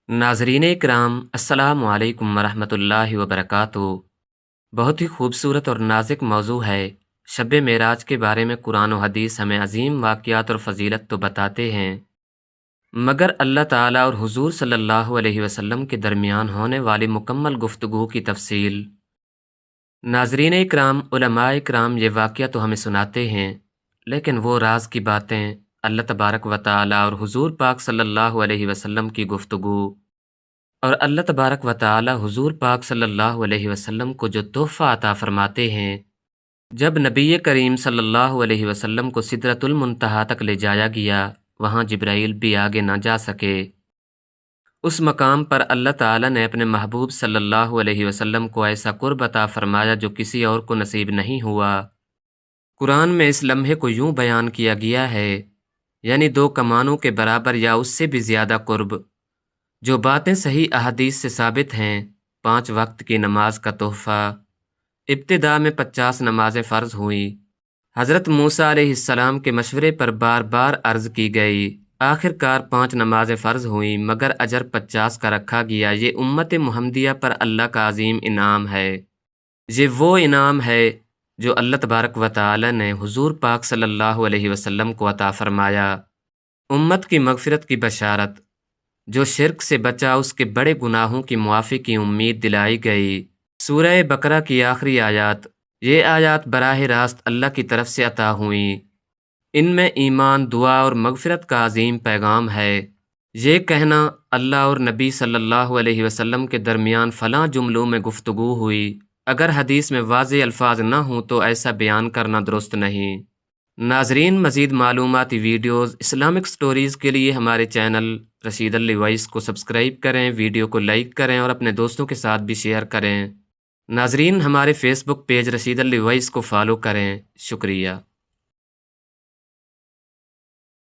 नाज़रीन इकराम, अस्सलामु अलैकुम वरहमतुल्लाहि वबरकातुहू। बहुत ही खूबसूरत और नाज़ुक मौजू है। शब मेराज के बारे में कुरान और हदीस हमें अजीम वाक़ियात और फ़जीलत तो बताते हैं, मगर अल्लाह ताला और हुज़ूर सल्लल्लाहु अलैहि वसल्लम के दरमियान होने वाली मुकम्मल गुफ्तगू की तफसील। नाज़रीन इकराम, उलमाए इकराम ये वाक़या तो हमें सुनाते हैं, लेकिन वो राज़ की बातें अल्लाह तबारक व तआला और हुज़ूर पाक सल्लल्लाहु अलैहि वसल्लम की गुफ्तगू और अल्लाह तबारक व तआला हुज़ूर पाक सल्लल्लाहु अलैहि वसल्लम को जो तोहफ़ा अता फ़रमाते हैं। जब नबी करीम सल्लल्लाहु अलैहि वसल्लम को सिदरतुल मुंतहा तक ले जाया गया, वहाँ जिब्राईल भी आगे न जा सके। उस मकाम पर अल्लाह ताला ने अपने महबूब सल्लल्लाहु अलैहि वसल्लम को ऐसा कुर्ब अता फ़रमाया जो किसी और को नसीब नहीं हुआ। कुरान में इस लम्हे को यूँ बयान किया गया है, यानी दो कमानों के बराबर या उससे भी ज़्यादा कुर्ब। जो बातें सही अहादीस से साबित हैं। 5 वक्त की नमाज का तोहफ़ा। इब्तिदा में 50 नमाज़ें फ़र्ज़ हुई। हज़रत मूसा अलैहिस्सलाम के मशवरे पर बार बार अर्ज़ की गई। आखिरकार 5 नमाज़ें फ़र्ज़ हुई, मगर अजर 50 का रखा गया। ये उम्मत मुहम्मदिया पर अल्लाह का अज़ीम इनाम है। ये वो इनाम है जो अल्लाह तबारक व तआला ने हुज़ूर पाक सल्लल्लाहु अलैहि वसल्लम को अता फ़रमाया। उम्मत की मग़फ़िरत की बशारत। जो शिर्क से बचा उसके बड़े गुनाहों की मुआफ़ी की उम्मीद दिलाई गई। सूरह बकरा की आखिरी आयत। ये आयत बराह रास्त अल्लाह की तरफ से अता हुई। इनमें ईमान, दुआ और मग़फ़िरत का अज़ीम पैगाम है। ये कहना अल्लाह और नबी सल्लल्लाहु अलैहि वसल्लम के दरमियान फ़लाँ जुमलों में गुफ्तगू हुई, अगर हदीस में वाज़ेह अल्फाज न हों तो ऐसा बयान करना दुरुस्त नहीं। नाज़रीन, मज़ीद मालूमाती वीडियोज़, इस्लामिक स्टोरीज़ के लिए हमारे चैनल रशीद अली वॉइस को सब्सक्राइब करें, वीडियो को लाइक करें और अपने दोस्तों के साथ भी शेयर करें। नाज़रीन, हमारे Facebook page Rashid Ali voice को फॉलो करें। शुक्रिया।